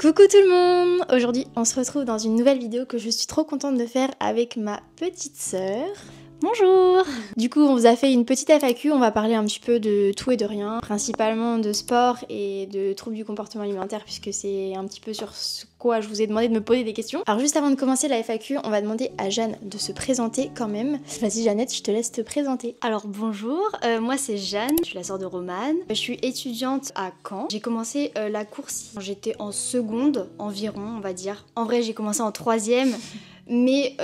Coucou tout le monde! Aujourd'hui on se retrouve dans une nouvelle vidéo que je suis trop contente de faire avec ma petite sœur. Bonjour! Du coup on vous a fait une petite FAQ, on va parler un petit peu de tout et de rien, principalement de sport et de troubles du comportement alimentaire puisque c'est un petit peu sur ce quoi je vous ai demandé de me poser des questions. Alors juste avant de commencer la FAQ, on va demander à Jeanne de se présenter quand même. Vas-y Jeannette, je te laisse te présenter. Alors bonjour, moi c'est Jeanne, je suis la sœur de Romane. Je suis étudiante à Caen. J'ai commencé la course quand j'étais en seconde environ, on va dire. En vrai j'ai commencé en troisième. Mais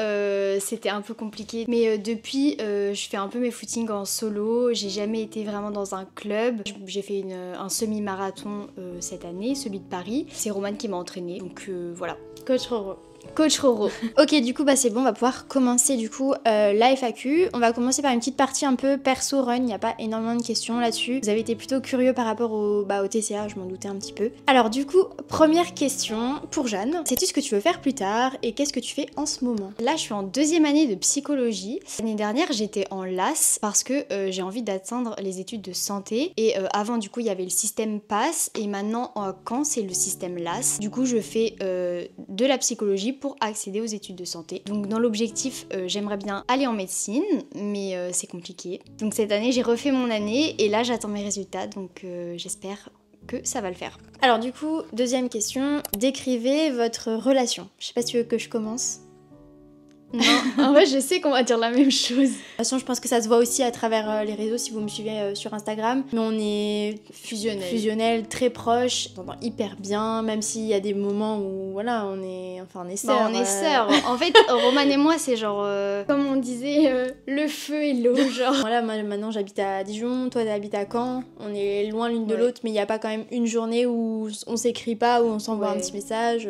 c'était un peu compliqué. Mais depuis, je fais un peu mes footings en solo. J'ai jamais été vraiment dans un club. J'ai fait un semi-marathon cette année, celui de Paris. C'est Romane qui m'a entraînée, donc voilà. Coach Roro. Coach Roro. Ok, du coup, bah c'est bon, on va pouvoir commencer du coup la FAQ. On va commencer par une petite partie un peu perso run, il n'y a pas énormément de questions là-dessus. Vous avez été plutôt curieux par rapport au TCA, je m'en doutais un petit peu. Alors du coup, première question pour Jeanne. Sais-tu ce que tu veux faire plus tard et qu'est-ce que tu fais en ce moment? Là, je suis en deuxième année de psychologie. L'année dernière, j'étais en LAS parce que j'ai envie d'atteindre les études de santé. Et avant, du coup, il y avait le système PASS et maintenant, en Caen, c'est le système LAS. Du coup, je fais de la psychologie pour accéder aux études de santé. Donc dans l'objectif, j'aimerais bien aller en médecine, mais c'est compliqué. Donc cette année, j'ai refait mon année et là, j'attends mes résultats, donc j'espère que ça va le faire. Alors du coup, deuxième question, décrivez votre relation. Je sais pas si tu veux que je commence. Non, en vrai je sais qu'on va dire la même chose. De toute façon je pense que ça se voit aussi à travers les réseaux si vous me suivez sur Instagram. Mais on est fusionnels, très proches, on s'entend hyper bien, même s'il y a des moments où voilà on est sœurs. Bah, on est sœurs. En fait Romane et moi c'est genre comme on disait le feu et l'eau genre. Voilà, moi maintenant j'habite à Dijon, toi t'habites à Caen, on est loin l'une de l'autre mais il n'y a pas quand même une journée où on s'écrit pas, où on s'envoie un petit message.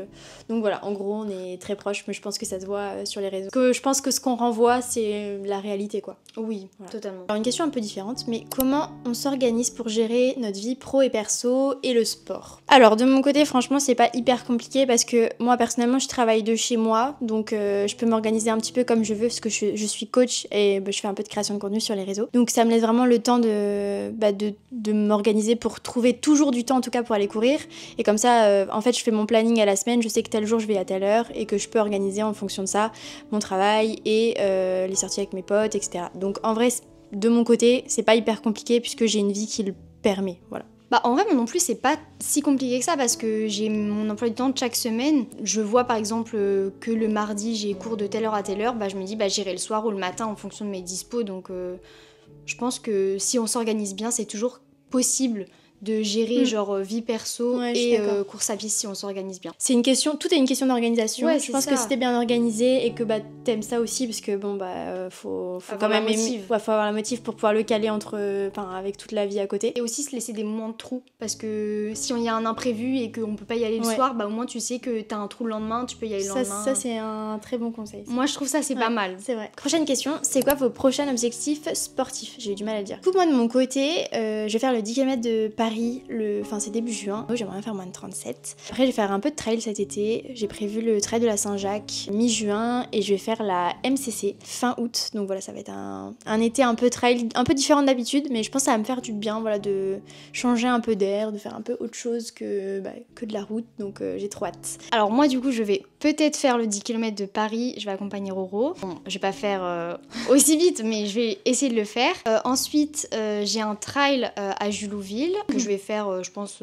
Donc voilà, en gros on est très proches mais je pense que ça se voit sur les réseaux. Que je pense que ce qu'on renvoie c'est la réalité quoi. Oui, voilà. Totalement. Alors une question un peu différente, mais comment on s'organise pour gérer notre vie pro et perso et le sport? Alors de mon côté franchement c'est pas hyper compliqué parce que moi personnellement je travaille de chez moi donc je peux m'organiser un petit peu comme je veux parce que je suis coach et je fais un peu de création de contenu sur les réseaux. Donc ça me laisse vraiment le temps de m'organiser pour trouver toujours du temps en tout cas pour aller courir et comme ça en fait je fais mon planning à la semaine, je sais que tel jour je vais à telle heure et que je peux organiser en fonction de ça mon travail et les sorties avec mes potes, etc. Donc en vrai, de mon côté, c'est pas hyper compliqué puisque j'ai une vie qui le permet, voilà. Bah en vrai moi non plus c'est pas si compliqué que ça parce que j'ai mon emploi du temps de chaque semaine. Je vois par exemple que le mardi j'ai cours de telle heure à telle heure, bah je me dis bah j'irai le soir ou le matin en fonction de mes dispos donc je pense que si on s'organise bien c'est toujours possible de gérer genre vie perso et course à pied si on s'organise bien. C'est une question, tout est une question d'organisation. Ouais, je pense que si t'es bien organisé et que t'aimes ça aussi parce que faut quand même faut avoir la motive pour pouvoir le caler avec toute la vie à côté. Et aussi se laisser des moments de trou parce que si il y a un imprévu et qu'on peut pas y aller le soir, bah au moins tu sais que t'as un trou le lendemain, tu peux y aller le lendemain. Ça c'est un très bon conseil. Moi je trouve ça c'est pas mal. C'est vrai. Prochaine question, c'est quoi vos prochains objectifs sportifs? J'ai eu du mal à le dire. Du coup moi de mon côté, je vais faire le 10 km de Paris. C'est début juin, j'aimerais bien faire moins de 37. Après je vais faire un peu de trail cet été, j'ai prévu le trail de la Saint-Jacques mi-juin et je vais faire la MCC fin août, donc voilà ça va être un été un peu trail, un peu différent d'habitude mais je pense que ça va me faire du bien voilà, de changer un peu d'air, de faire un peu autre chose que de la route, donc j'ai trop hâte. Alors moi du coup je vais peut-être faire le 10 km de Paris, je vais accompagner Roro. Bon je vais pas faire aussi vite mais je vais essayer de le faire. Ensuite j'ai un trail à Julouville que je vais faire je pense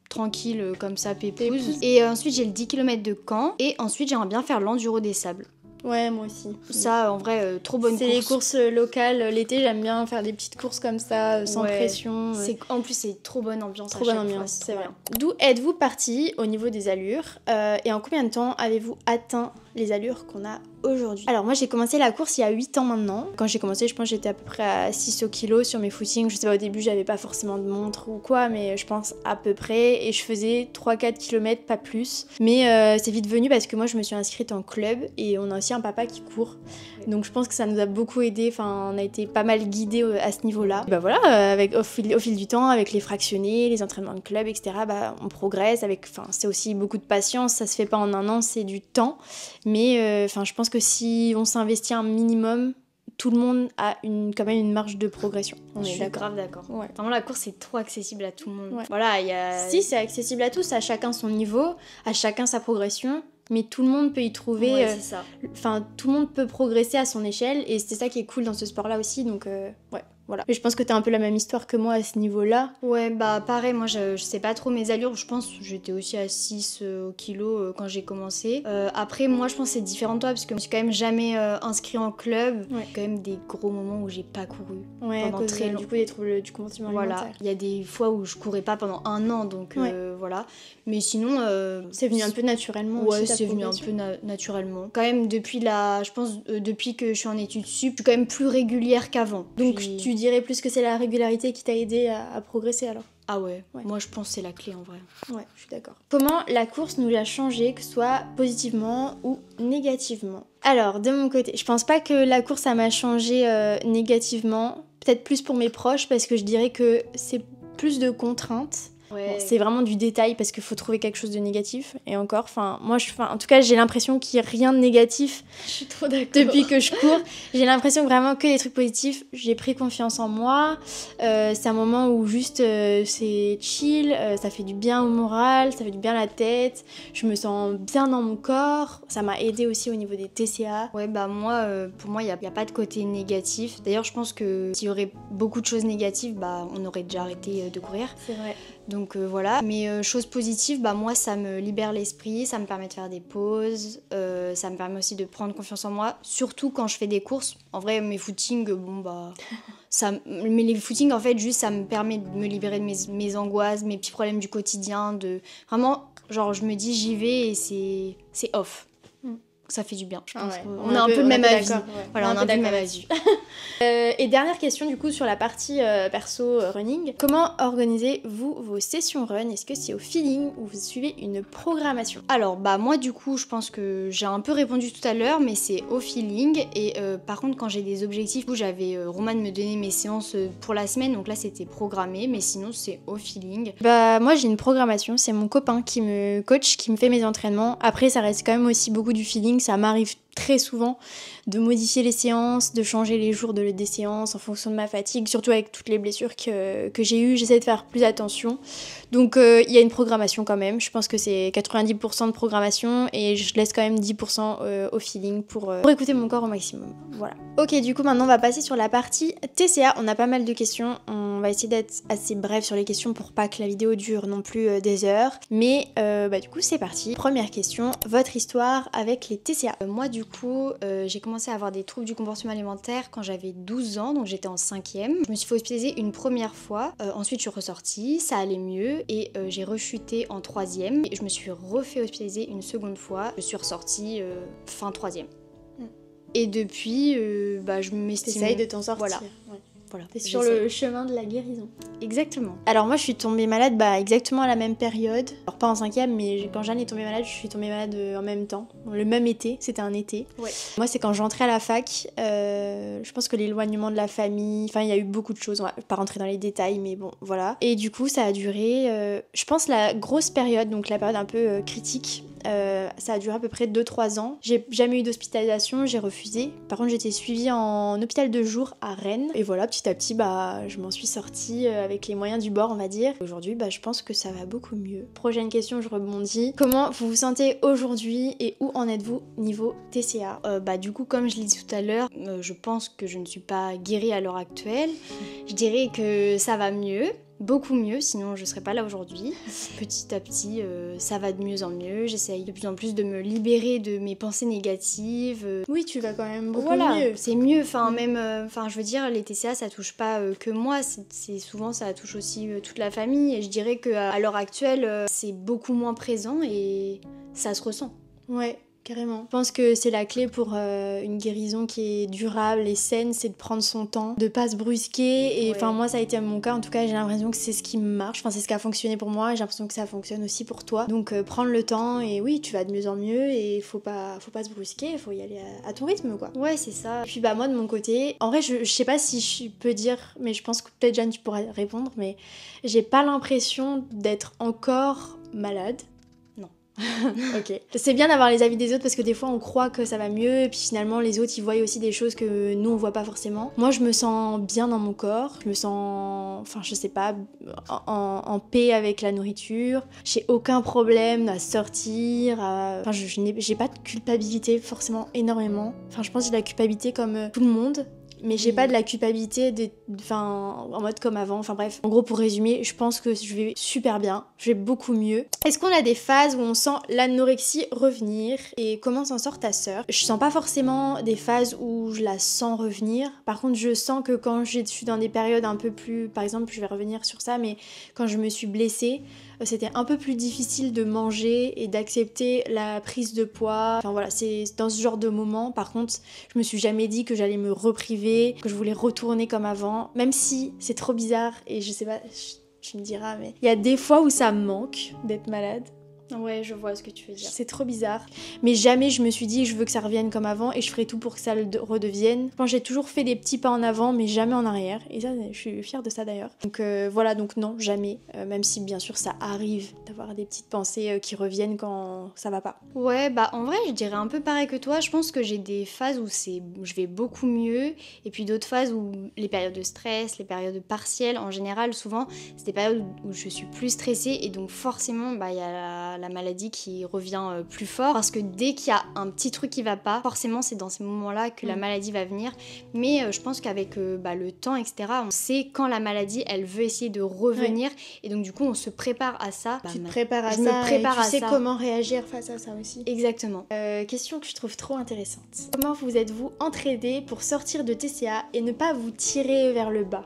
tranquille comme ça pépouze. Et ensuite j'ai le 10 km de Caen et ensuite j'aimerais bien faire l'enduro des sables. Ouais, moi aussi. Ça, en vrai, trop bonne course. C'est les courses locales. L'été, j'aime bien faire des petites courses comme ça, sans pression. En plus, c'est trop bonne ambiance. Trop bonne ambiance, c'est vrai. D'où êtes-vous parti au niveau des allures et en combien de temps avez-vous atteint les allures qu'on a aujourd'hui? Alors moi j'ai commencé la course il y a 8 ans maintenant. Quand j'ai commencé je pense que j'étais à peu près à 6 au kilo sur mes footings. Je sais pas, au début j'avais pas forcément de montre ou quoi mais je pense à peu près et je faisais 3-4 km pas plus. Mais c'est vite venu parce que moi je me suis inscrite en club et on a aussi un papa qui court. Donc je pense que ça nous a beaucoup aidé, enfin on a été pas mal guidés à ce niveau-là. Bah voilà, au fil du temps, avec les fractionnés, les entraînements de club, etc. On progresse c'est aussi beaucoup de patience, ça se fait pas en un an, c'est du temps. Mais je pense que si on s'investit un minimum, tout le monde a quand même une marge de progression. Je suis grave d'accord. Ouais. Vraiment, la course est trop accessible à tout le monde. Ouais. Voilà, il y a... Si, c'est accessible à tous, à chacun son niveau, à chacun sa progression. Mais tout le monde peut y trouver... Ouais, c'est ça. Enfin, tout le monde peut progresser à son échelle. Et c'est ça qui est cool dans ce sport-là aussi. Donc, ouais. Voilà. Mais je pense que t'as un peu la même histoire que moi à ce niveau-là. Ouais, bah pareil, moi je sais pas trop mes allures. Je pense que j'étais aussi à 6 au kilo quand j'ai commencé. Après, moi je pense que c'est différent de toi parce que je me suis quand même jamais inscrit en club. Ouais. Quand même des gros moments où j'ai pas couru pendant très longtemps. Du coup, des troubles du comportement alimentaire. Voilà, il y a des fois où je courais pas pendant 1 an, donc voilà. Mais sinon... c'est venu un peu naturellement ouais, aussi, c'est venu un peu naturellement. Quand même, depuis je pense, depuis que je suis en études sup, je suis quand même plus régulière qu'avant. Donc tu dirais plus que c'est la régularité qui t'a aidé à progresser alors? Ah ouais, moi je pense que c'est la clé en vrai. Ouais, je suis d'accord. Comment la course nous a changé, que ce soit positivement ou négativement? Alors, de mon côté, je pense pas que la course ça m'a changé négativement. Peut-être plus pour mes proches parce que je dirais que c'est plus de contraintes. Ouais. Bon, c'est vraiment du détail parce qu'il faut trouver quelque chose de négatif. Et encore, en tout cas, j'ai l'impression qu'il n'y a rien de négatif. Je suis trop d'accord. Depuis que je cours, j'ai l'impression vraiment que des trucs positifs. J'ai pris confiance en moi. C'est un moment où juste c'est chill, ça fait du bien au moral, ça fait du bien à la tête. Je me sens bien dans mon corps. Ça m'a aidé aussi au niveau des TCA. Ouais, bah moi, pour moi, il n'y a pas de côté négatif. D'ailleurs, je pense que s'il y aurait beaucoup de choses négatives, bah on aurait déjà arrêté de courir. C'est vrai. Donc voilà, mais choses positives, bah moi ça me libère l'esprit, ça me permet de faire des pauses, ça me permet aussi de prendre confiance en moi, surtout quand je fais des courses. En vrai mes footings, bon bah, mais les footings en fait juste ça me permet de me libérer de mes angoisses, mes petits problèmes du quotidien, de vraiment genre je me dis j'y vais et c'est off. Ça fait du bien, je pense. On a un peu le même avis. Voilà, on a un peu le même avis. Et dernière question du coup sur la partie perso running. Comment organisez-vous vos sessions run? Est-ce que c'est au feeling ou vous suivez une programmation? Alors bah moi du coup je pense que j'ai un peu répondu tout à l'heure mais c'est au feeling et par contre quand j'ai des objectifs, j'avais Romane me donner mes séances pour la semaine donc là c'était programmé mais sinon c'est au feeling. Bah moi j'ai une programmation, c'est mon copain qui me coach, qui me fait mes entraînements. Après ça reste quand même aussi beaucoup du feeling, ça m'arrive très souvent de modifier les séances, de changer les jours des séances en fonction de ma fatigue, surtout avec toutes les blessures que j'ai eues, j'essaie de faire plus attention. Donc il y a une programmation quand même, je pense que c'est 90% de programmation et je laisse quand même 10% au feeling pour écouter mon corps au maximum. Voilà. Ok, du coup maintenant on va passer sur la partie TCA, on a pas mal de questions, on va essayer d'être assez bref sur les questions pour pas que la vidéo dure non plus des heures, mais du coup c'est parti. Première question, votre histoire avec les TCA. Moi du coup j'ai commencé à avoir des troubles du comportement alimentaire quand j'avais 12 ans, donc j'étais en 5e. Je me suis fait hospitaliser une première fois, ensuite je suis ressortie, ça allait mieux et j'ai rechuté en 3e et je me suis refait hospitaliser une seconde fois, je suis ressortie fin 3e. Et depuis, je m'estime... T'essayes de t'en sortir. Voilà. Ouais. Voilà, t'es sur le chemin de la guérison. Exactement. Alors moi je suis tombée malade exactement à la même période. Alors pas en 5e mais quand Jeanne est tombée malade, je suis tombée malade en même temps. Le même été, c'était un été. Ouais. Moi c'est quand j'entrais à la fac, je pense que l'éloignement de la famille, enfin il y a eu beaucoup de choses, on va pas rentrer dans les détails mais bon voilà. Et du coup ça a duré, je pense la grosse période, donc la période un peu critique. Ça a duré à peu près 2-3 ans. J'ai jamais eu d'hospitalisation, j'ai refusé. Par contre, j'étais suivie en hôpital de jour à Rennes. Et voilà, petit à petit, je m'en suis sortie avec les moyens du bord, on va dire. Aujourd'hui, je pense que ça va beaucoup mieux. Prochaine question, je rebondis. Comment vous vous sentez aujourd'hui et où en êtes-vous niveau TCA? Du coup, comme je l'ai dit tout à l'heure, je pense que je ne suis pas guérie à l'heure actuelle. Je dirais que ça va mieux. Beaucoup mieux, sinon je serais pas là aujourd'hui. Petit à petit, ça va de mieux en mieux. J'essaye de plus en plus de me libérer de mes pensées négatives. Oui, tu vas quand même beaucoup mieux. C'est mieux. Enfin, même, je veux dire, les TCA, ça touche pas que moi. C'est souvent, ça touche aussi toute la famille. Et je dirais que à l'heure actuelle, c'est beaucoup moins présent et ça se ressent. Ouais. Carrément. Je pense que c'est la clé pour une guérison qui est durable et saine, c'est de prendre son temps, de pas se brusquer. Et moi, ça a été mon cas. En tout cas, j'ai l'impression que c'est ce qui marche. Enfin, c'est ce qui a fonctionné pour moi. Et j'ai l'impression que ça fonctionne aussi pour toi. Donc, prendre le temps et oui, tu vas de mieux en mieux et faut pas se brusquer. Il faut y aller à ton rythme, quoi. Ouais, c'est ça. Et puis, moi, de mon côté, en vrai, je sais pas si je peux dire, mais je pense que peut-être Jeanne, tu pourras répondre, mais j'ai pas l'impression d'être encore malade. Ok. C'est bien d'avoir les avis des autres parce que des fois on croit que ça va mieux et puis finalement les autres ils voient aussi des choses que nous on voit pas forcément. Moi je me sens bien dans mon corps, je me sens, enfin je sais pas, en paix avec la nourriture. J'ai aucun problème à sortir, enfin j'ai pas de culpabilité forcément énormément. Enfin je pense que j'ai de la culpabilité comme tout le monde. Mais j'ai pas de la culpabilité en mode comme avant, enfin bref. En gros pour résumer, je pense que je vais super bien, je vais beaucoup mieux. Est-ce qu'on a des phases où on sent l'anorexie revenir et comment s'en sort ta sœur? Je sens pas forcément des phases où je la sens revenir. Par contre je sens que quand je suis dans des périodes un peu plus, par exemple je vais revenir sur ça, mais quand je me suis blessée, c'était un peu plus difficile de manger et d'accepter la prise de poids. Enfin voilà, c'est dans ce genre de moment. Par contre, je me suis jamais dit que j'allais me repriver, que je voulais retourner comme avant. Même si c'est trop bizarre et je sais pas, tu me diras, mais il y a des fois où ça me manque d'être malade. Ouais, je vois ce que tu veux dire. C'est trop bizarre. Mais jamais je me suis dit je veux que ça revienne comme avant et je ferai tout pour que ça le redevienne. Je pense que j'ai toujours fait des petits pas en avant mais jamais en arrière. Et ça, je suis fière de ça d'ailleurs. Donc voilà, donc non, jamais. Même si bien sûr ça arrive d'avoir des petites pensées qui reviennent quand ça va pas. Ouais, bah en vrai je dirais un peu pareil que toi. Je pense que j'ai des phases où je vais beaucoup mieux. Et puis d'autres phases où les périodes de stress, les périodes partielles, en général souvent c'est des périodes où je suis plus stressée. Et donc forcément bah il y a la maladie qui revient plus fort parce que dès qu'il y a un petit truc qui va pas, forcément c'est dans ces moments-là que la maladie va venir. Mais je pense qu'avec le temps, etc., on sait quand la maladie elle veut essayer de revenir et donc du coup on se prépare à ça. Tu te prépares à ça, me prépare et tu sais ça. Comment réagir face à ça aussi. Exactement. Question que je trouve trop intéressante. Comment vous êtes-vous entraidés pour sortir de TCA et ne pas vous tirer vers le bas?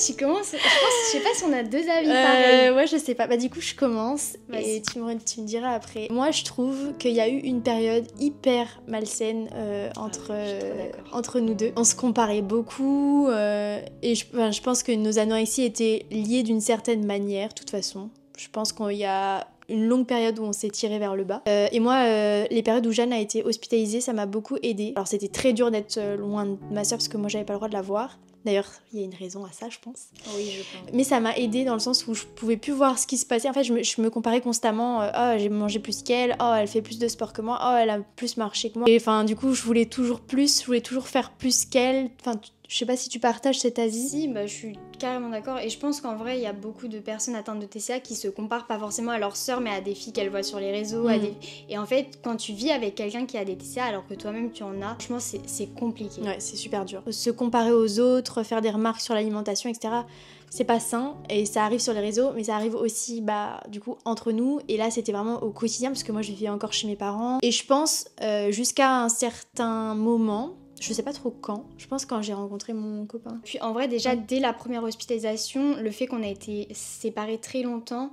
Tu commences. Je sais pas si on a deux avis pareils. Ouais, je sais pas. Bah du coup, je commence et tu me diras après. Moi, je trouve qu'il y a eu une période hyper malsaine entre nous deux. On se comparait beaucoup et je pense que nos anorexies étaient liées d'une certaine manière, de toute façon. Je pense qu'il y a une longue période où on s'est tiré vers le bas. Et moi, les périodes où Jeanne a été hospitalisée, ça m'a beaucoup aidée. Alors c'était très dur d'être loin de ma soeur parce que moi, j'avais pas le droit de la voir. D'ailleurs, il y a une raison à ça, je pense. Oui, je pense. Mais ça m'a aidée dans le sens où je pouvais plus voir ce qui se passait. En fait, je me comparais constamment. Oh, j'ai mangé plus qu'elle. Oh, elle fait plus de sport que moi. Oh, elle a plus marché que moi. Et enfin, du coup, je voulais toujours plus. Je voulais toujours faire plus qu'elle. Enfin, je sais pas si tu partages cet avis. Si, bah, je suis carrément d'accord. Et je pense qu'en vrai, il y a beaucoup de personnes atteintes de TCA qui se comparent pas forcément à leur sœur, mais à des filles qu'elles voient sur les réseaux. Et en fait, quand tu vis avec quelqu'un qui a des TCA alors que toi-même tu en as, franchement, c'est compliqué. Ouais, c'est super dur. Se comparer aux autres, faire des remarques sur l'alimentation, etc. C'est pas sain et ça arrive sur les réseaux, mais ça arrive aussi, du coup, entre nous. Et là, c'était vraiment au quotidien parce que moi, je vivais encore chez mes parents. Et je pense, jusqu'à un certain moment, je sais pas trop quand, je pense quand j'ai rencontré mon copain. Puis en vrai, déjà, dès la première hospitalisation, le fait qu'on a été séparés très longtemps,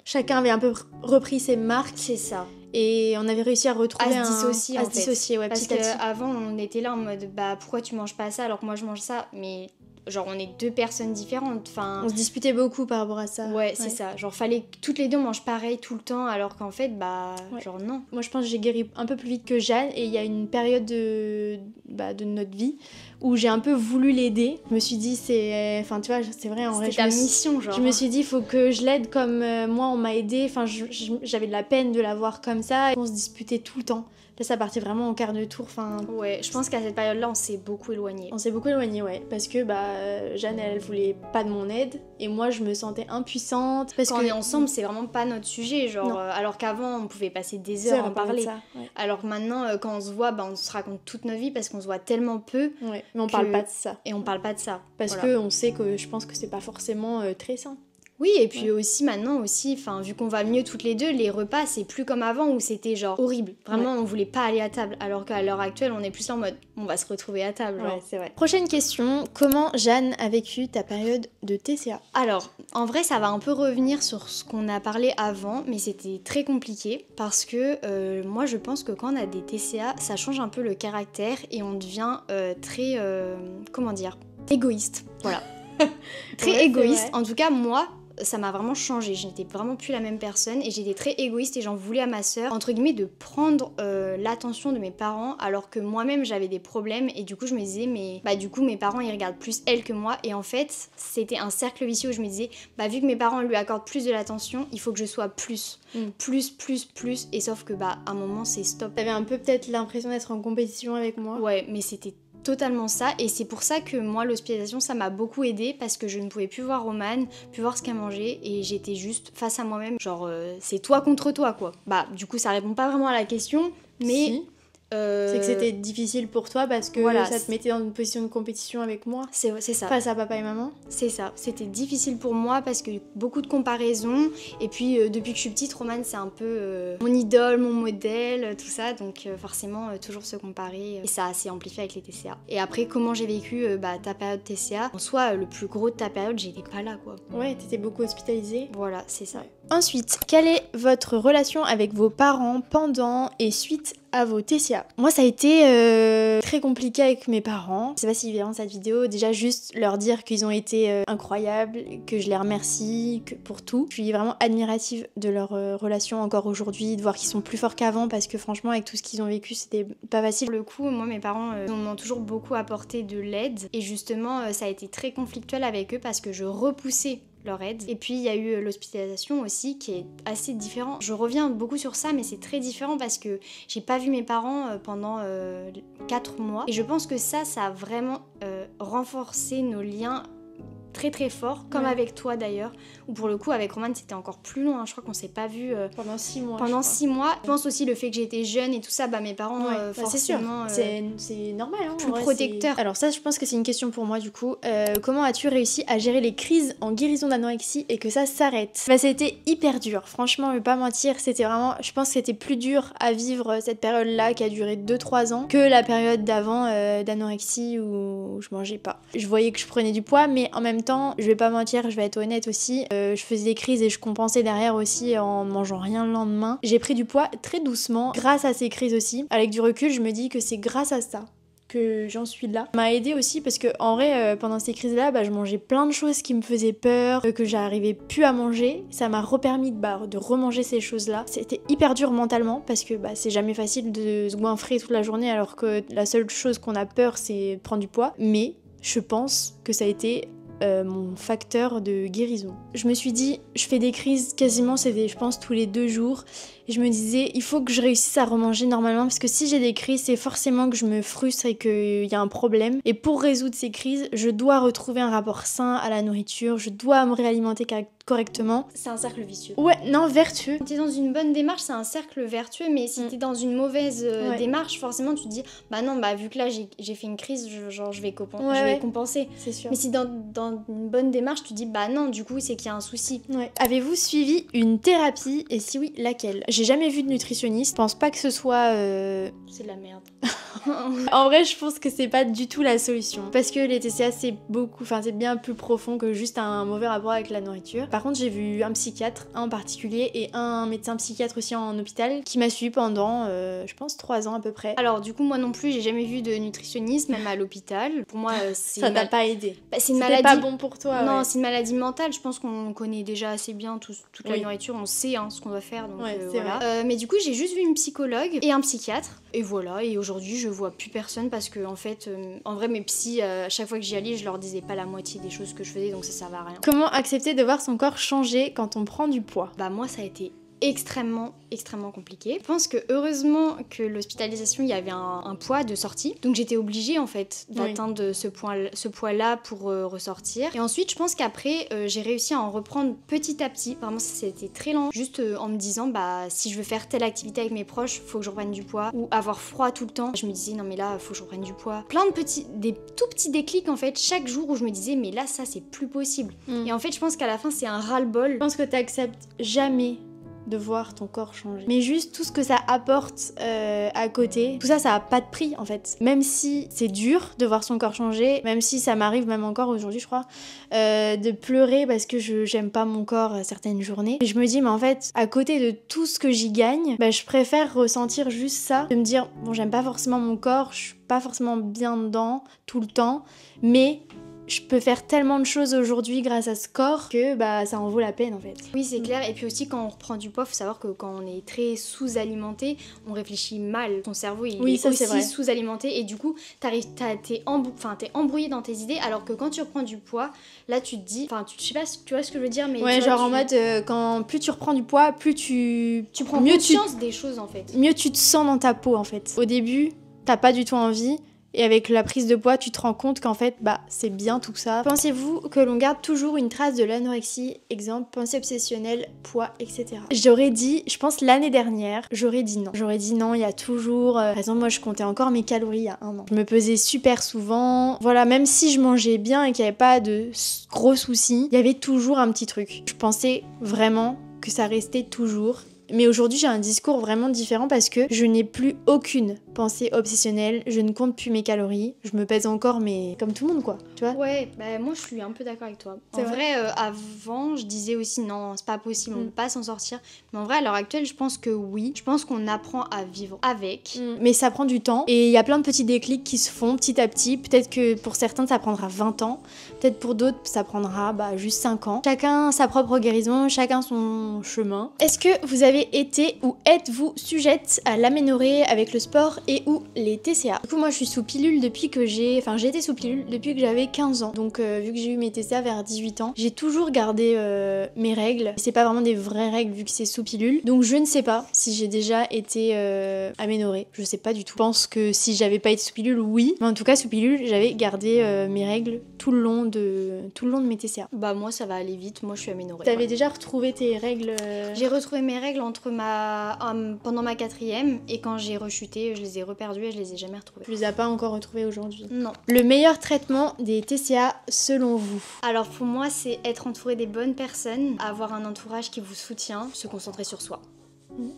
chacun avait un peu repris ses marques. C'est ça. Et on avait réussi à retrouver à se dissocier, à se dissocier, ouais, parce petit à petit. qu'avant, on était là en mode, pourquoi tu manges pas ça alors que moi je mange ça? Mais genre, on est deux personnes différentes. Enfin, on se disputait beaucoup par rapport à ça. Ouais, c'est ça. Genre, fallait que toutes les deux on mange pareil tout le temps, alors qu'en fait, genre non. Moi, je pense que j'ai guéri un peu plus vite que Jeanne, et il y a une période de notre vie où j'ai un peu voulu l'aider. Je me suis dit, enfin, tu vois, c'est vrai, en vrai. C'était ta mission, genre. Je me suis dit, il faut que je l'aide comme moi, on m'a aidé. Enfin, j'avais de la peine de la voir comme ça. On se disputait tout le temps. Là, ça partait vraiment en quart de tour. Enfin, ouais, je pense qu'à cette période-là, on s'est beaucoup éloignés. On s'est beaucoup éloignés, ouais. Parce que Jeanne, elle voulait pas de mon aide. Et moi, je me sentais impuissante. Parce quand que on est ensemble, c'est vraiment pas notre sujet. Genre, alors qu'avant, on pouvait passer des heures à en parler. Ça, ouais. Alors que maintenant, quand on se voit, on se raconte toute notre vie parce qu'on se voit tellement peu. Ouais, mais on parle pas de ça. Et on parle pas de ça. Parce qu'on sait que je pense que c'est pas forcément très sain. Oui, et puis aussi maintenant vu qu'on va mieux toutes les deux, les repas c'est plus comme avant où c'était genre horrible. Vraiment, on voulait pas aller à table, alors qu'à l'heure actuelle on est plus là en mode on va se retrouver à table. Genre. Ouais, c'est vrai. Prochaine question, comment Jeanne a vécu ta période de TCA? Alors, en vrai ça va un peu revenir sur ce qu'on a parlé avant, mais c'était très compliqué parce que moi je pense que quand on a des TCA, ça change un peu le caractère et on devient très, égoïste. Voilà. Très égoïste. En tout cas, moi, ça m'a vraiment changé. Je n'étais vraiment plus la même personne et j'étais très égoïste et j'en voulais à ma sœur, entre guillemets, de prendre l'attention de mes parents alors que moi-même j'avais des problèmes et du coup je me disais mais bah du coup mes parents ils regardent plus elle que moi et en fait c'était un cercle vicieux où je me disais bah vu que mes parents lui accordent plus de l'attention, il faut que je sois plus et sauf que bah à un moment c'est stop. T'avais un peu peut-être l'impression d'être en compétition avec moi. Ouais, mais c'était totalement ça et c'est pour ça que moi l'hospitalisation ça m'a beaucoup aidée parce que je ne pouvais plus voir Romane, plus voir ce qu'elle mangeait et j'étais juste face à moi-même genre c'est toi contre toi quoi. Bah du coup ça répond pas vraiment à la question mais si. C'est que c'était difficile pour toi parce que voilà, ça te mettait dans une position de compétition avec moi. C'est ça. Face à papa et maman. C'est ça. C'était difficile pour moi parce que beaucoup de comparaisons. Et puis depuis que je suis petite, Romane c'est un peu mon idole, mon modèle, tout ça. Donc forcément toujours se comparer. Et ça s'est amplifié avec les TCA. Et après comment j'ai vécu ta période TCA. En soi le plus gros de ta période j'étais pas là quoi. Ouais, t'étais beaucoup hospitalisée. Voilà, c'est ça. Ensuite, quelle est votre relation avec vos parents pendant et suite à vos TCA? Moi, ça a été très compliqué avec mes parents. Je sais pas s'ils verront cette vidéo. Déjà, juste leur dire qu'ils ont été incroyables, que je les remercie pour tout. Je suis vraiment admirative de leur relation encore aujourd'hui, de voir qu'ils sont plus forts qu'avant parce que franchement, avec tout ce qu'ils ont vécu, c'était pas facile. Pour le coup, moi, mes parents m'ont toujours beaucoup apporté de l'aide et justement, ça a été très conflictuel avec eux parce que je repoussais leur aide. Et puis il y a eu l'hospitalisation aussi qui est assez différent. Je reviens beaucoup sur ça mais c'est très différent parce que j'ai pas vu mes parents pendant 4 mois. Et je pense que ça a vraiment renforcé nos liens très très fort, comme avec toi d'ailleurs, ou pour le coup avec Romane c'était encore plus long, hein. Je crois qu'on s'est pas vu pendant 6 mois. Pendant 6 mois. Je pense aussi le fait que j'étais jeune et tout ça, bah mes parents forcément c'est normal hein, plus protecteurs. Alors ça je pense que c'est une question pour moi du coup. Comment as-tu réussi à gérer les crises en guérison d'anorexie et que ça s'arrête? Bah c'était hyper dur, franchement je vais pas mentir, c'était vraiment, je pense que c'était plus dur à vivre cette période là qui a duré 2-3 ans que la période d'avant d'anorexie où je mangeais pas. Je voyais que je prenais du poids mais en même temps, je vais pas mentir, je vais être honnête aussi, je faisais des crises et je compensais derrière aussi en mangeant rien le lendemain. J'ai pris du poids très doucement grâce à ces crises aussi. Avec du recul, je me dis que c'est grâce à ça que j'en suis là. Ça m'a aidé aussi parce que en vrai pendant ces crises là je mangeais plein de choses qui me faisaient peur, que j'arrivais plus à manger. Ça m'a repermis de remanger ces choses là. C'était hyper dur mentalement parce que c'est jamais facile de se goinfrer toute la journée alors que la seule chose qu'on a peur c'est de prendre du poids. Mais je pense que ça a été mon facteur de guérison. Je me suis dit, je fais des crises quasiment, c'était je pense tous les 2 jours. Et je me disais, il faut que je réussisse à remanger normalement parce que si j'ai des crises, c'est forcément que je me frustre et qu'il y a un problème. Et pour résoudre ces crises, je dois retrouver un rapport sain à la nourriture, je dois me réalimenter correctement. C'est un cercle vicieux. Ouais, non, vertueux. Quand t'es dans une bonne démarche, c'est un cercle vertueux, mais si t'es dans une mauvaise démarche, forcément tu te dis, bah non, vu que là j'ai fait une crise, je vais compenser. C'est sûr. Mais si dans une bonne démarche, tu te dis, bah non, du coup, c'est qu'il y a un souci. Ouais. Avez-vous suivi une thérapie et si oui, laquelle? J'ai jamais vu de nutritionniste, je pense pas que ce soit... C'est de la merde. En vrai, je pense que c'est pas du tout la solution. Parce que les TCA, c'est bien plus profond que juste un mauvais rapport avec la nourriture. Par contre, j'ai vu un psychiatre, un en particulier, et un médecin psychiatre aussi en hôpital, qui m'a suivi pendant, je pense, 3 ans à peu près. Alors, du coup, moi non plus, j'ai jamais vu de nutritionniste, même à l'hôpital. Pour moi, c'est... Ça t'a pas aidé. C'est une maladie... pas bon pour toi. Non, c'est une maladie mentale. Je pense qu'on connaît déjà assez bien toute la nourriture. On sait ce qu'on doit faire. Donc, voilà. Mais du coup, j'ai juste vu une psychologue et un psychiatre. Et voilà. Et aujourd'hui, je vois plus personne parce que, en fait, en vrai, mes psys, à chaque fois que j'y allais, je leur disais pas la moitié des choses que je faisais. Donc ça servait à rien. Comment accepter de voir son corps changer quand on prend du poids? Bah, moi, ça a été extrêmement compliqué. Je pense que heureusement que l'hospitalisation, il y avait un poids de sortie. Donc j'étais obligée en fait d'atteindre ce poids-là pour ressortir. Et ensuite, je pense qu'après, j'ai réussi à en reprendre petit à petit. Vraiment, c'était très lent. Juste en me disant, si je veux faire telle activité avec mes proches, faut que je reprenne du poids. Ou avoir froid tout le temps. Je me disais, non mais là, faut que je reprenne du poids. Plein de des tout petits déclics en fait, chaque jour où je me disais, mais là, ça, c'est plus possible. Et en fait, je pense qu'à la fin, c'est un ras-le-bol. Je pense que t'acceptes jamais de voir ton corps changer. Mais juste tout ce que ça apporte à côté, tout ça, ça a pas de prix en fait. Même si c'est dur de voir son corps changer, même si ça m'arrive même encore aujourd'hui je crois, de pleurer parce que j'aime pas mon corps certaines journées. Et je me dis mais en fait, à côté de tout ce que j'y gagne, je préfère ressentir juste ça, de me dire bon j'aime pas forcément mon corps, je suis pas forcément bien dedans tout le temps, mais je peux faire tellement de choses aujourd'hui grâce à ce corps que bah ça en vaut la peine en fait. Oui, c'est clair. Et puis aussi, quand on reprend du poids, faut savoir que quand on est très sous-alimenté, on réfléchit mal. Ton cerveau, il est aussi sous-alimenté. Et du coup, t'es embrouillé dans tes idées. Alors que quand tu reprends du poids, là, tu te dis... Enfin, je sais pas si tu vois ce que je veux dire, mais... Ouais, genre en mode, quand plus tu reprends du poids, plus tu prends conscience des choses, en fait. Mieux tu te sens dans ta peau, en fait. Au début, t'as pas du tout envie. Et avec la prise de poids, tu te rends compte qu'en fait, bah, c'est bien tout ça. Pensez-vous que l'on garde toujours une trace de l'anorexie? Exemple, pensée obsessionnelle, poids, etc. J'aurais dit, je pense l'année dernière, j'aurais dit non. J'aurais dit non, il y a toujours... Par exemple, moi, je comptais encore mes calories il y a un an. Je me pesais super souvent. Voilà, même si je mangeais bien et qu'il n'y avait pas de gros soucis, il y avait toujours un petit truc. Je pensais vraiment que ça restait toujours. Mais aujourd'hui, j'ai un discours vraiment différent parce que je n'ai plus aucune pensée obsessionnelle, je ne compte plus mes calories, je me pèse encore, mais comme tout le monde, quoi, tu vois. Ouais, bah moi je suis un peu d'accord avec toi. En vrai, avant, je disais aussi non, c'est pas possible, on peut pas s'en sortir. Mais en vrai, à l'heure actuelle, je pense que oui. Je pense qu'on apprend à vivre avec. Mais ça prend du temps et il y a plein de petits déclics qui se font petit à petit. Peut-être que pour certains, ça prendra 20 ans. Peut-être pour d'autres, ça prendra juste 5 ans. Chacun sa propre guérison, chacun son chemin. Est-ce que vous avez été ou êtes-vous sujette à l'aménorrhée avec le sport et ou les TCA? Du coup, moi, je suis sous pilule depuis que j'ai été sous pilule depuis que j'avais 15 ans. Donc, vu que j'ai eu mes TCA vers 18 ans, j'ai toujours gardé mes règles. C'est pas vraiment des vraies règles vu que c'est sous pilule. Donc, je ne sais pas si j'ai déjà été aménorrhée. Je sais pas du tout. Je pense que si j'avais pas été sous pilule, oui. Mais en tout cas, sous pilule, j'avais gardé mes règles tout le long de mes TCA. Bah, moi, ça va aller vite. Moi, je suis aménorrhée. T'avais déjà retrouvé tes règles? J'ai retrouvé mes règles pendant ma 4e et quand j'ai rechuté, je les ai reperdues et je les ai jamais retrouvées. Tu les as pas encore retrouvées aujourd'hui? Non. Le meilleur traitement des TCA selon vous? Alors pour moi, c'est être entouré des bonnes personnes, avoir un entourage qui vous soutient, se concentrer sur soi.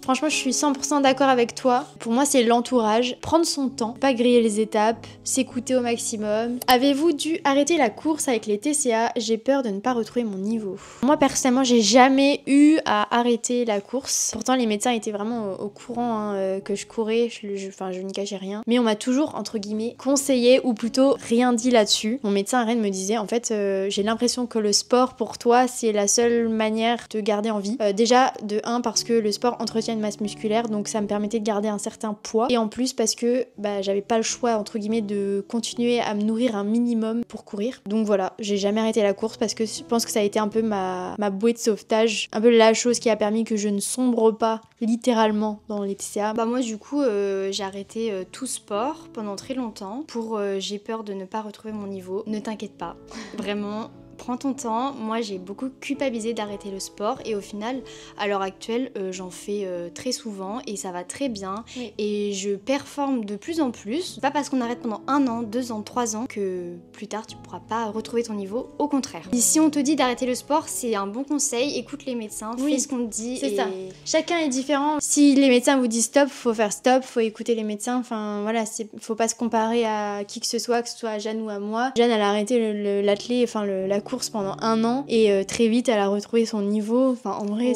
Franchement, je suis 100% d'accord avec toi. Pour moi, c'est l'entourage. Prendre son temps, pas griller les étapes, s'écouter au maximum. Avez-vous dû arrêter la course avec les TCA? J'ai peur de ne pas retrouver mon niveau. Moi, personnellement, j'ai jamais eu à arrêter la course. Pourtant, les médecins étaient vraiment au courant que je courais. Je ne cachais rien. Mais on m'a toujours, entre guillemets, conseillé ou plutôt rien dit là-dessus. Mon médecin Rennes me disait, en fait, j'ai l'impression que le sport, pour toi, c'est la seule manière de garder en vie. Déjà, de 1, parce que le sport entretient une masse musculaire, donc ça me permettait de garder un certain poids, et en plus parce que j'avais pas le choix entre guillemets de continuer à me nourrir un minimum pour courir. Donc voilà, j'ai jamais arrêté la course parce que je pense que ça a été un peu ma bouée de sauvetage, un peu la chose qui a permis que je ne sombre pas littéralement dans les TCA. Moi du coup j'ai arrêté tout sport pendant très longtemps pour j'ai peur de ne pas retrouver mon niveau. Ne t'inquiète pas, vraiment. Prends ton temps. Moi, j'ai beaucoup culpabilisé d'arrêter le sport et au final, à l'heure actuelle, j'en fais très souvent et ça va très bien. Oui. Et je performe de plus en plus. C'est pas parce qu'on arrête pendant 1 an, 2 ans, 3 ans que plus tard, tu pourras pas retrouver ton niveau. Au contraire. Et si on te dit d'arrêter le sport, c'est un bon conseil. Écoute les médecins, fais ce qu'on te dit. C'est ça. Chacun est différent. Si les médecins vous disent stop, faut faire stop, faut écouter les médecins. Enfin voilà, faut pas se comparer à qui que ce soit à Jeanne ou à moi. Jeanne, elle a arrêté la course pendant 1 an et très vite elle a retrouvé son niveau. En vrai,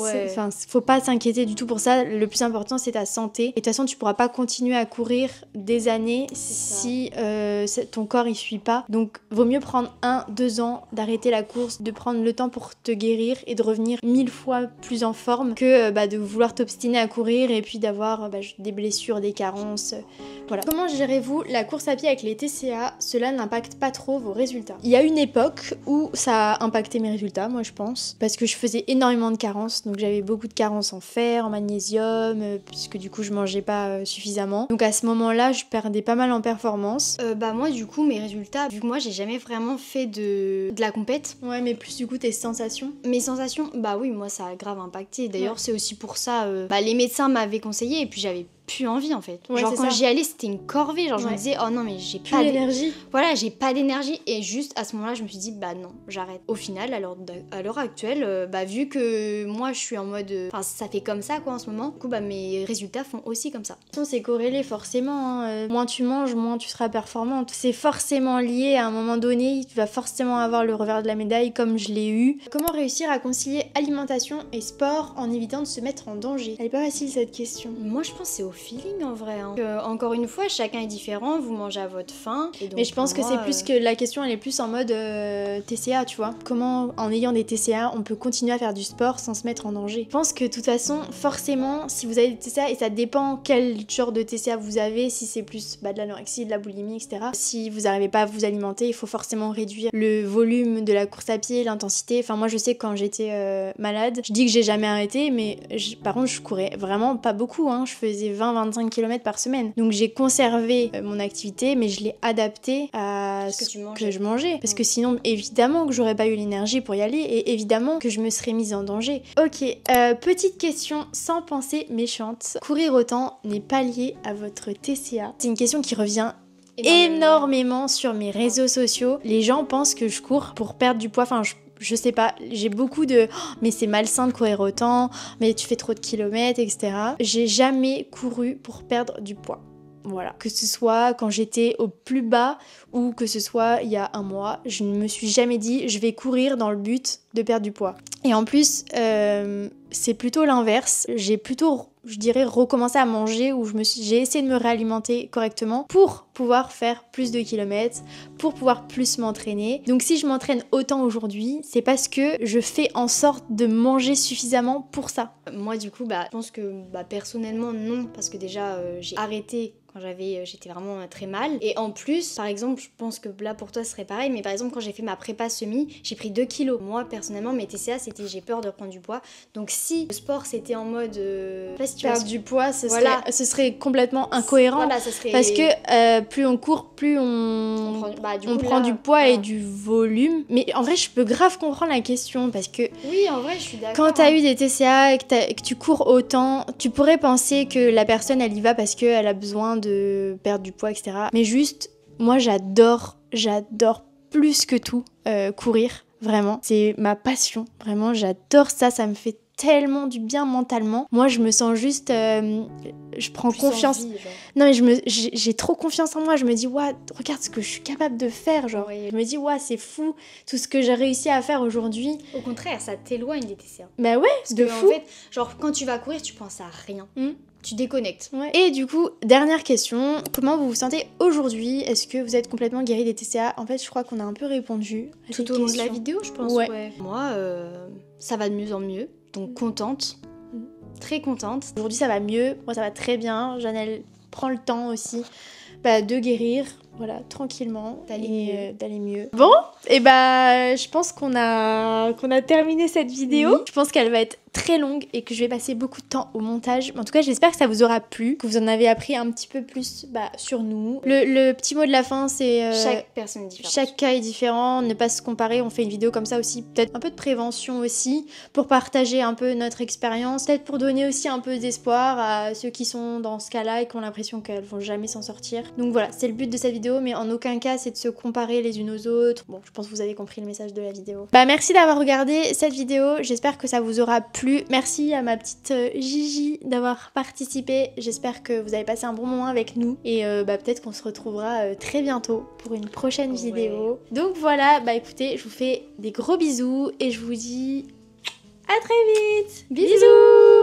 faut pas s'inquiéter du tout pour ça. Le plus important, c'est ta santé. Et de toute façon, tu pourras pas continuer à courir des années si ton corps il suit pas. Donc vaut mieux prendre 1-2 ans, d'arrêter la course, de prendre le temps pour te guérir et de revenir 1000 fois plus en forme que de vouloir t'obstiner à courir et puis d'avoir des blessures, des carences. Voilà. Comment gérez-vous la course à pied avec les TCA? Cela n'impacte pas trop vos résultats. Il y a une époque où ça a impacté mes résultats, moi je pense, parce que je faisais énormément de carences, donc j'avais beaucoup de carences en fer, en magnésium, puisque du coup je mangeais pas suffisamment. Donc à ce moment-là, je perdais pas mal en performance. Moi du coup mes résultats, vu que moi j'ai jamais vraiment fait de la compète. Ouais, mais plus du coup tes sensations. Mes sensations, oui, moi ça a grave impacté. D'ailleurs c'est aussi pour ça, les médecins m'avaient conseillé et puis j'avais plus envie en fait. Genre quand j'y allais, c'était une corvée, genre je me disais oh non mais j'ai pas d'énergie. Voilà, j'ai pas d'énergie et juste à ce moment-là, je me suis dit non, j'arrête. Au final, à l'heure actuelle, vu que moi je suis en mode ça fait comme ça quoi en ce moment. Du coup mes résultats font aussi comme ça. C'est corrélé forcément, moins tu manges, moins tu seras performante. C'est forcément lié à un moment donné, tu vas forcément avoir le revers de la médaille comme je l'ai eu. Comment réussir à concilier alimentation et sport en évitant de se mettre en danger? Elle est pas facile cette question. Moi je pense que c'est au feeling en vrai. Hein. Encore une fois, chacun est différent, vous mangez à votre faim. Et donc, mais je pense que c'est plus que la question, elle est plus en mode TCA, tu vois. Comment, en ayant des TCA, on peut continuer à faire du sport sans se mettre en danger. Je pense que de toute façon, forcément, si vous avez des TCA, et ça dépend quel genre de TCA vous avez, si c'est plus de l'anorexie, de la boulimie, etc. Si vous n'arrivez pas à vous alimenter, il faut forcément réduire le volume de la course à pied, l'intensité. Enfin, moi, je sais que quand j'étais malade, je dis que j'ai jamais arrêté, mais par contre, je courais vraiment pas beaucoup. Hein. Je faisais 20-25 km par semaine. Donc, j'ai conservé mon activité, mais je l'ai adaptée à ce que je mangeais. Parce que sinon, évidemment que j'aurais pas eu l'énergie pour y aller et évidemment que je me serais mise en danger. Ok, petite question sans pensée méchante. Courir autant n'est pas lié à votre TCA. C'est une question qui revient énormément sur mes réseaux sociaux. Les gens pensent que je cours pour perdre du poids. Enfin, je sais pas, j'ai beaucoup de mais c'est malsain de courir autant, mais tu fais trop de kilomètres, etc. J'ai jamais couru pour perdre du poids. Voilà. Que ce soit quand j'étais au plus bas ou que ce soit il y a un mois, je ne me suis jamais dit je vais courir dans le but de perdre du poids. Et en plus, c'est plutôt l'inverse. J'ai plutôt, je dirais, recommencé à manger où j'ai essayé de me réalimenter correctement pour pouvoir faire plus de kilomètres, pour pouvoir plus m'entraîner. Donc si je m'entraîne autant aujourd'hui, c'est parce que je fais en sorte de manger suffisamment pour ça. Moi du coup, je pense que personnellement non, parce que déjà j'ai arrêté quand j'étais vraiment très mal. Et en plus, par exemple, je pense que là pour toi ce serait pareil, mais par exemple quand j'ai fait ma prépa semi, j'ai pris 2 kilos. Moi personnellement, mes TCA c'était j'ai peur de prendre du poids. Donc si le sport c'était en mode perdre du poids, ce serait complètement incohérent. Voilà, ça serait... Parce que plus on court, plus on prend du poids et du volume. Mais en vrai, je peux grave comprendre la question parce que oui, en vrai, je suis d'accord. Quand t'as eu des TCA et que tu cours autant, tu pourrais penser que la personne elle y va parce qu'elle a besoin de perdre du poids, etc. Mais juste, moi j'adore plus que tout courir, vraiment. C'est ma passion, vraiment, j'adore ça, ça me fait tellement du bien mentalement. Moi, je me sens juste... je prends confiance. Non, mais j'ai trop confiance en moi. Je me dis, ouais, regarde ce que je suis capable de faire. Genre, je me dis, ouais, c'est fou tout ce que j'ai réussi à faire aujourd'hui. Au contraire, ça t'éloigne des TCA. Bah ouais, de fou. En fait, genre, quand tu vas courir, tu penses à rien. Tu déconnectes. Ouais. Et du coup, dernière question, comment vous vous sentez aujourd'hui? Est-ce que vous êtes complètement guéri des TCA? En fait, je crois qu'on a un peu répondu à tout au long de la vidéo, je pense. Ouais. Moi, ça va de mieux en mieux. Donc contente, très contente. Aujourd'hui ça va mieux, moi ça va très bien. Janelle prend le temps aussi de guérir, voilà, tranquillement, d'aller mieux. Bon, et je pense qu'on a terminé cette vidéo. Je pense qu'elle va être très longue et que je vais passer beaucoup de temps au montage. En tout cas, j'espère que ça vous aura plu, que vous en avez appris un petit peu plus sur nous. Le petit mot de la fin, c'est... chaque personne est différente. Chaque cas est différent, ne pas se comparer. On fait une vidéo comme ça aussi, peut-être un peu de prévention aussi, pour partager un peu notre expérience, peut-être pour donner aussi un peu d'espoir à ceux qui sont dans ce cas-là et qui ont l'impression qu'elles vont jamais s'en sortir. Donc voilà, c'est le but de cette vidéo, mais en aucun cas, c'est de se comparer les unes aux autres. Bon, je pense que vous avez compris le message de la vidéo. Merci d'avoir regardé cette vidéo, j'espère que ça vous aura plu. Merci à ma petite Gigi d'avoir participé. J'espère que vous avez passé un bon moment avec nous. Et peut-être qu'on se retrouvera très bientôt pour une prochaine vidéo. Donc voilà, écoutez, je vous fais des gros bisous et je vous dis à très vite. Bisous.